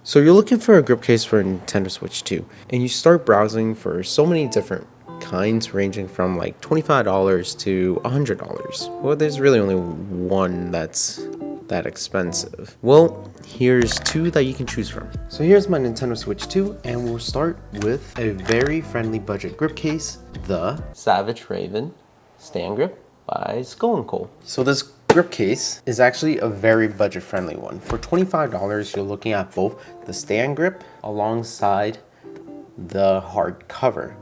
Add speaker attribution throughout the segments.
Speaker 1: So you're looking for a grip case for a Nintendo Switch 2, and you start browsing for so many different kinds ranging from like $25 to $100. Well, there's really only one that's that expensive. Well, here's two that you can choose from. So here's my Nintendo Switch 2, and we'll start with a very friendly budget grip case, the Savage Raven Stand Grip by Skull & Co. So this grip case is actually a very budget friendly one. For $25, you're looking at both the stand grip alongside the hard cover.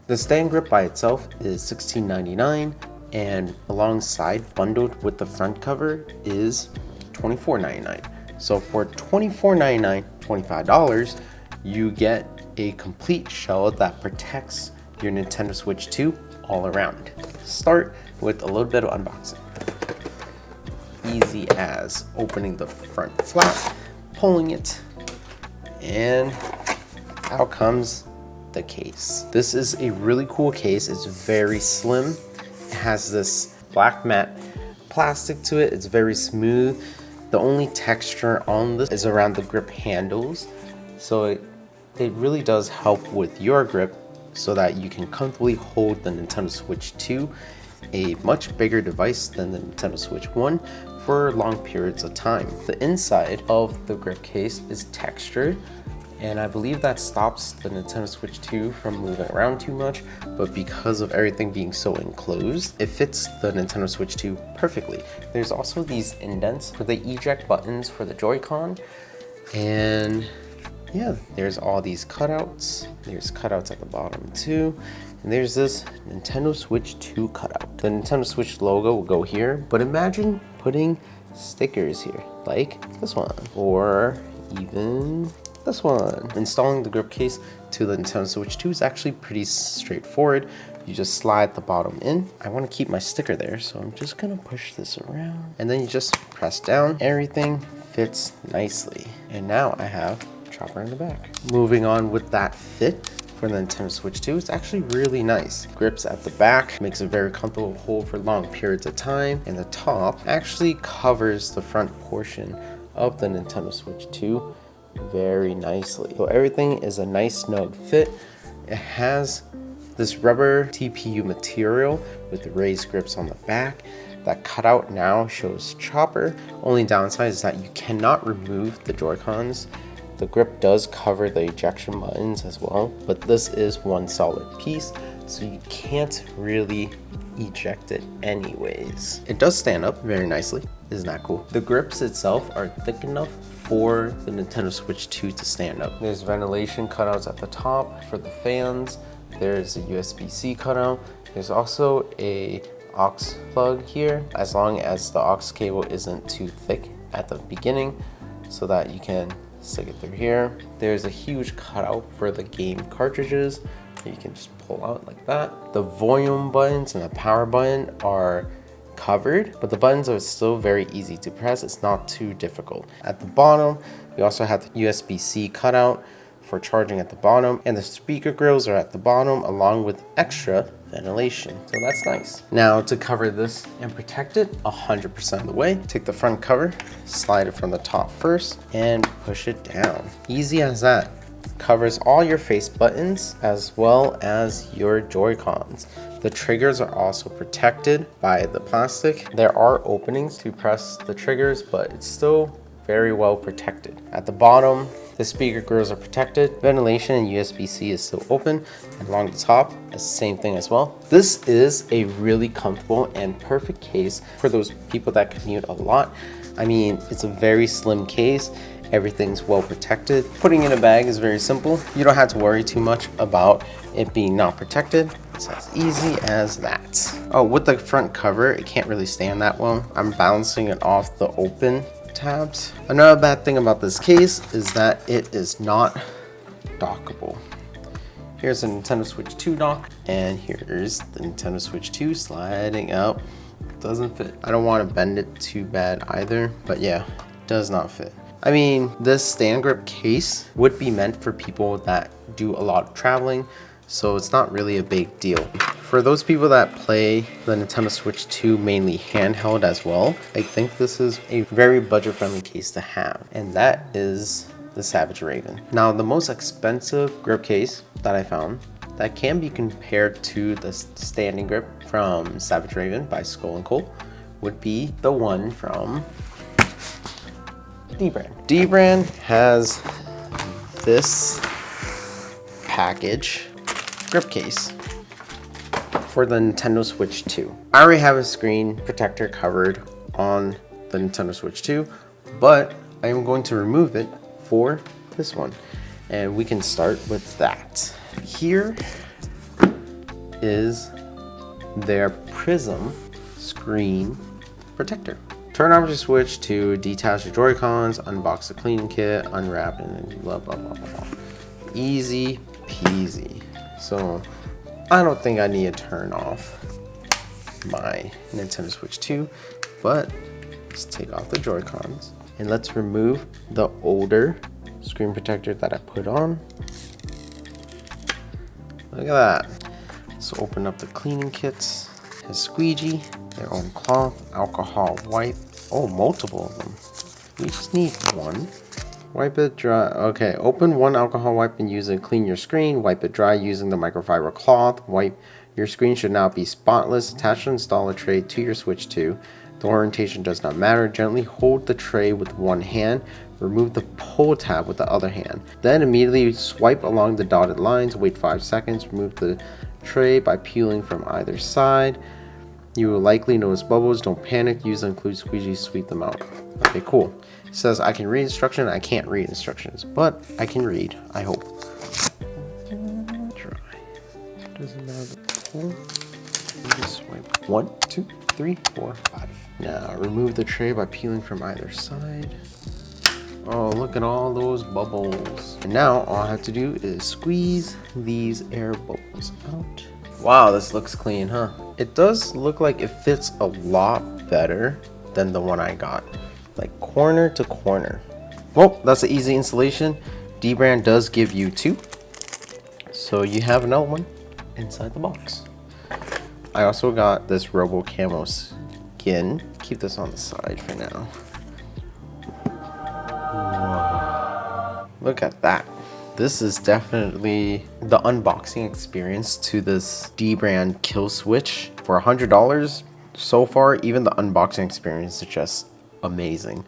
Speaker 1: The stand grip by itself is $16.99, and alongside bundled with the front cover is $24.99. So for $24.99, $25, you get a complete shell that protects your Nintendo Switch 2 all around. Start with a little bit of unboxing. Easy as opening the front flap, pulling it, and out comes the case. This is a really cool case. It's very slim. It has this black matte plastic to it. It's very smooth. The only texture on this is around the grip handles, so it really does help with your grip so that you can comfortably hold the Nintendo Switch 2, a much bigger device than the Nintendo Switch 1, for long periods of time. The inside of the grip case is textured, and I believe that stops the Nintendo Switch 2 from moving around too much, but because of everything being so enclosed, it fits the Nintendo Switch 2 perfectly. There's also these indents for the eject buttons for the Joy-Con, and yeah, there's all these cutouts. There's cutouts at the bottom too. And there's this Nintendo Switch 2 cutout. The Nintendo Switch logo will go here, but imagine putting stickers here, like this one, or even this one. Installing the grip case to the Nintendo Switch 2 is actually pretty straightforward. You just slide the bottom in. I want to keep my sticker there, so I'm just gonna push this around. And then you just press down. Everything fits nicely. And now I have Chopper in the back. Moving on with that fit for the Nintendo Switch 2, it's actually really nice. Grips at the back, makes it very comfortable to hold for long periods of time, and the top actually covers the front portion of the Nintendo Switch 2 very nicely. So everything is a nice snug fit. It has this rubber TPU material with the raised grips on the back. That cutout now shows Chopper. Only downside is that you cannot remove the Joy-Cons. The grip does cover the ejection buttons as well, but this is one solid piece, so you can't really eject it anyways. It does stand up very nicely. Isn't that cool? The grips itself are thick enough for the Nintendo Switch 2 to stand up. There's ventilation cutouts at the top for the fans. There's a USB-C cutout. There's also a aux plug here, as long as the aux cable isn't too thick at the beginning, so that you can stick it through here. There's a huge cutout for the game cartridges that you can just pull out like that. The volume buttons and the power button are covered, but the buttons are still very easy to press. It's not too difficult. At the bottom, we also have the USB-C cutout for charging at the bottom, and the speaker grills are at the bottom along with extra ventilation, so that's nice. Now to cover this and protect it 100% of the way, take the front cover, slide it from the top first, and push it down. Easy as that. Covers all your face buttons as well as your Joy-Cons. The triggers are also protected by the plastic. There are openings to press the triggers, but it's still very well protected. At the bottom, the speaker grills are protected. Ventilation and USB-C is still open. And along the top, it's the same thing as well. This is a really comfortable and perfect case for those people that commute a lot. I mean, it's a very slim case. Everything's well protected. Putting in a bag is very simple. You don't have to worry too much about it being not protected. It's as easy as that. Oh, with the front cover, it can't really stand that well. I'm balancing it off the open tabs. Another bad thing about this case is that it is not dockable. Here's a Nintendo Switch 2 dock, and here's the Nintendo Switch 2 sliding out. Doesn't fit. I don't want to bend it too bad either, but yeah, it does not fit. I mean, this stand grip case would be meant for people that do a lot of traveling, so it's not really a big deal. For those people that play the Nintendo Switch 2 mainly handheld as well, I think this is a very budget-friendly case to have. And that is the Savage Raven. Now, the most expensive grip case that I found that can be compared to the standing grip from Savage Raven by Skull & Co. would be the one from DBrand. DBrand has this package grip case for the Nintendo Switch 2. I already have a screen protector covered on the Nintendo Switch 2, but I am going to remove it for this one. And we can start with that. Here is their Prism screen protector. Turn off your Switch to detach your Joy-Cons, unbox the cleaning kit, unwrap it, and blah, blah, blah, blah, blah. Easy peasy. So I don't think I need to turn off my Nintendo Switch 2, but let's take off the Joy-Cons and let's remove the older screen protector that I put on. Look at that. Let's open up the cleaning kits. It has squeegee, their own cloth, alcohol wipe. Oh, multiple of them. We just need one. Wipe it dry. Okay, open one alcohol wipe and use it to clean your screen. Wipe it dry using the microfiber cloth. Wipe. Your screen should now be spotless. Attach and install a tray to your Switch 2. The orientation does not matter. Gently hold the tray with one hand. Remove the pull tab with the other hand. Then immediately swipe along the dotted lines. Wait 5 seconds. Remove the tray by peeling from either side. You will likely notice bubbles. Don't panic. Use include squeegee. Sweep them out. Okay, cool. It says I can read instructions. I can't read instructions, but I can read. I hope. Dry. Doesn't matter. Pull. Just swipe. 1, 2, 3, 4, 5. Now remove the tray by peeling from either side. Oh, look at all those bubbles. And now all I have to do is squeeze these air bubbles out. Wow, this looks clean, huh? It does look like it fits a lot better than the one I got. Like corner to corner. Well, that's an easy installation. DBrand does give you 2. So you have another one inside the box. I also got this Robo Camo skin. Keep this on the side for now. Whoa. Look at that. This is definitely the unboxing experience to this DBrand kill switch for $100. So far, even the unboxing experience is just amazing.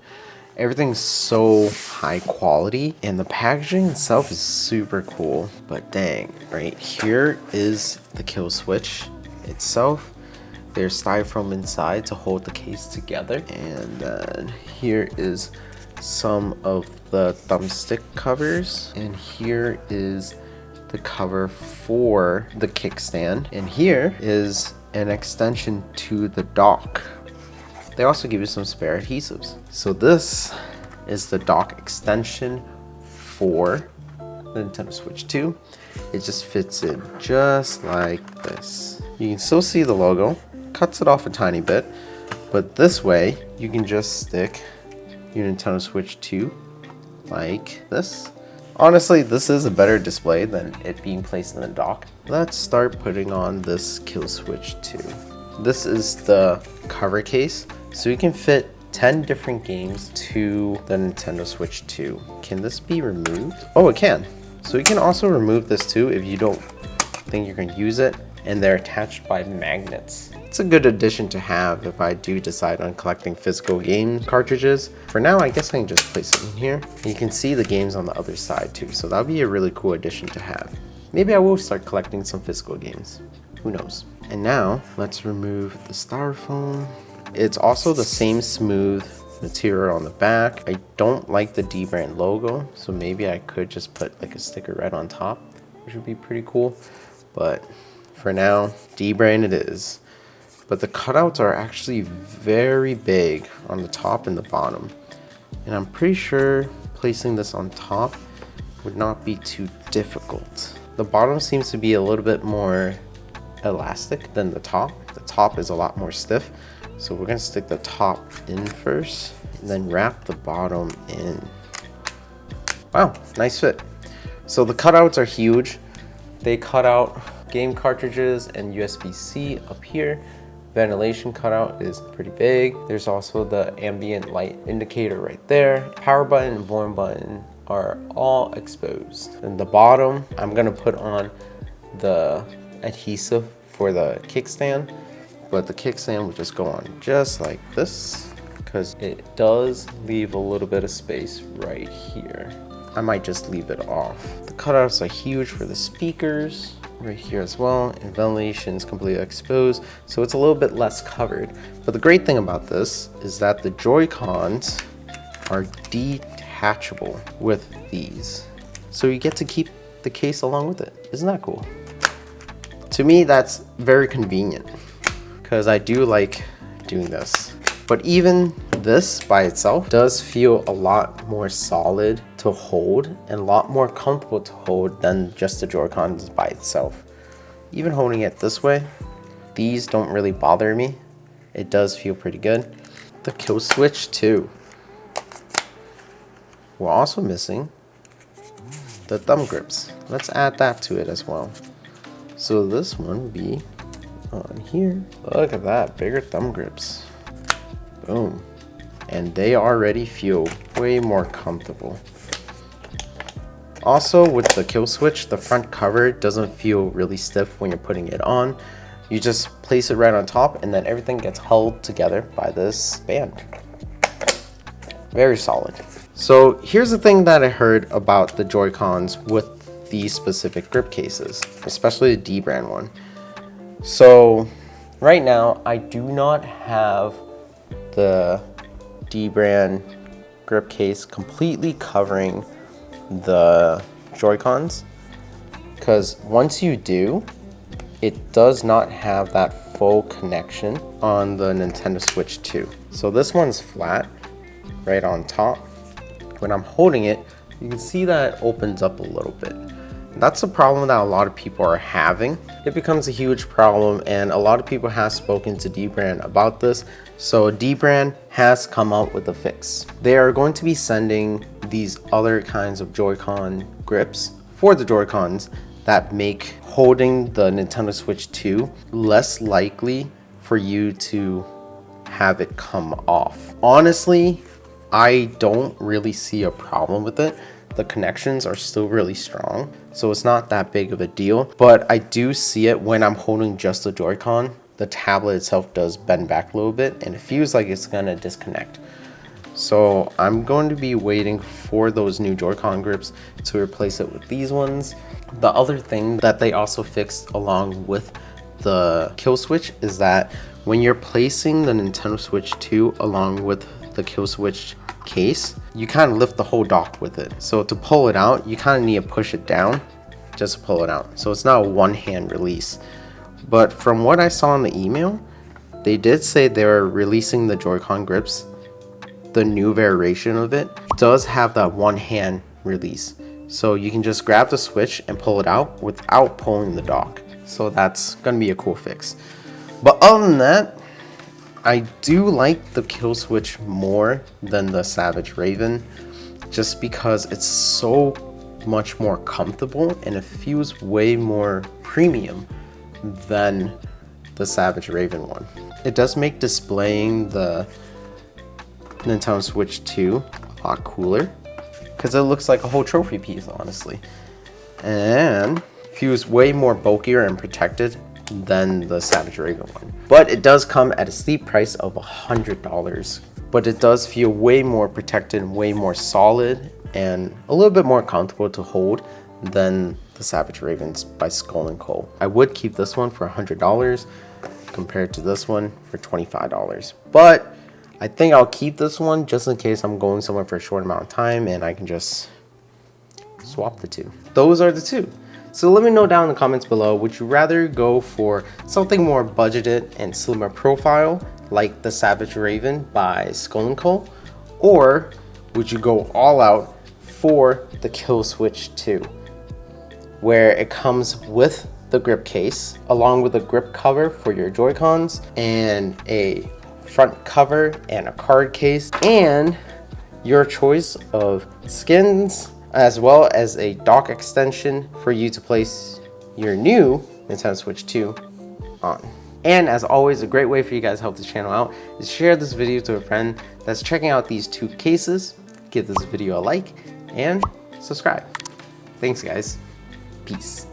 Speaker 1: Everything's so high quality and the packaging itself is super cool. But dang, right here is the kill switch itself. There's styrofoam inside to hold the case together, and then here is some of the thumbstick covers, and here is the cover for the kickstand, and here is an extension to the dock. They also give you some spare adhesives. So this is the dock extension for the Nintendo Switch 2. It just fits in just like this. You can still see the logo, cuts it off a tiny bit, but this way you can just stick your Nintendo Switch 2 like this. Honestly, this is a better display than it being placed in the dock. Let's start putting on this kill switch 2. This is the cover case, so you can fit 10 different games to the Nintendo Switch 2. Can this be removed? Oh, it can. So you can also remove this too if you don't think you're gonna use it, and they're attached by magnets. It's a good addition to have if I do decide on collecting physical game cartridges. For now, I guess I can just place it in here. And you can see the games on the other side too, so that'll be a really cool addition to have. Maybe I will start collecting some physical games. Who knows? And now, let's remove the styrofoam. It's also the same smooth material on the back. I don't like the DBrand logo, so maybe I could just put like a sticker right on top, which would be pretty cool. But for now, DBrand it is. But the cutouts are actually very big on the top and the bottom. And I'm pretty sure placing this on top would not be too difficult. The bottom seems to be a little bit more elastic than the top. The top is a lot more stiff. So we're gonna stick the top in first and then wrap the bottom in. Wow, nice fit. So the cutouts are huge. They cut out game cartridges and USB-C up here. Ventilation cutout is pretty big. There's also the ambient light indicator right there. Power button and volume button are all exposed. And the bottom, I'm gonna put on the adhesive for the kickstand, but the kickstand will just go on just like this because it does leave a little bit of space right here. I might just leave it off. The cutouts are huge for the speakers right here as well, and ventilation is completely exposed, so it's a little bit less covered. But the great thing about this is that the Joy-Cons are detachable with these, so you get to keep the case along with it. Isn't that cool? To me, that's very convenient because I do like doing this. But even this by itself does feel a lot more solid to hold and a lot more comfortable to hold than just the Joy-Cons by itself. Even holding it this way, these don't really bother me. It does feel pretty good. The kill switch too. We're also missing the thumb grips. Let's add that to it as well. So this one would be on here. Look at that, bigger thumb grips. Boom. And they already feel way more comfortable. Also with the kill switch, the front cover doesn't feel really stiff when you're putting it on. You just place it right on top and then everything gets held together by this band. Very solid. So here's the thing that I heard about the Joy-Cons with these specific grip cases, especially the DBrand one. So right now I do not have the DBrand grip case completely covering the Joy-Cons, because once you do, it does not have that full connection on the Nintendo Switch 2. So this one's flat right on top. When I'm holding it, you can see that it opens up a little bit. That's a problem that a lot of people are having. It becomes a huge problem, and a lot of people have spoken to DBrand about this. So DBrand has come out with a fix. They are going to be sending these other kinds of Joy-Con grips for the Joy-Cons that make holding the Nintendo Switch 2 less likely for you to have it come off. Honestly, I don't really see a problem with it. The connections are still really strong, so it's not that big of a deal. But I do see it when I'm holding just the Joy-Con. The tablet itself does bend back a little bit and it feels like it's gonna disconnect. So I'm going to be waiting for those new Joy-Con grips to replace it with these ones. The other thing that they also fixed along with the kill switch is that when you're placing the Nintendo Switch 2 along with the kill switch case, you kind of lift the whole dock with it. So to pull it out, you kind of need to push it down just to pull it out. So it's not a one-hand release. But from what I saw in the email, they did say they're releasing the Joy-Con grips. The new variation of it does have that one-hand release. So you can just grab the switch and pull it out without pulling the dock. So that's gonna be a cool fix. But other than that, I do like the kill switch more than the Savage Raven, just because it's so much more comfortable and it feels way more premium than the Savage Raven one. It does make displaying the Nintendo Switch 2 a lot cooler because it looks like a whole trophy piece, honestly, and feels way more bulkier and protected than the Savage Raven one. But it does come at a steep price of $100, but it does feel way more protected and way more solid and a little bit more comfortable to hold than the Savage Ravens by Skull & Co. I would keep this one for $100 compared to this one for $25, but I think I'll keep this one just in case I'm going somewhere for a short amount of time and I can just swap the two. Those are the two. So let me know down in the comments below, would you rather go for something more budgeted and slimmer profile like the Savage Raven by Skull & Co, or would you go all out for the Kill Switch 2, where it comes with the grip case along with a grip cover for your Joy-Cons and a front cover and a card case and your choice of skins, as well as a dock extension for you to place your new Nintendo Switch 2 on. And as always, a great way for you guys to help this channel out is share this video to a friend that's checking out these two cases. Give this video a like, and subscribe. Thanks, guys. Peace.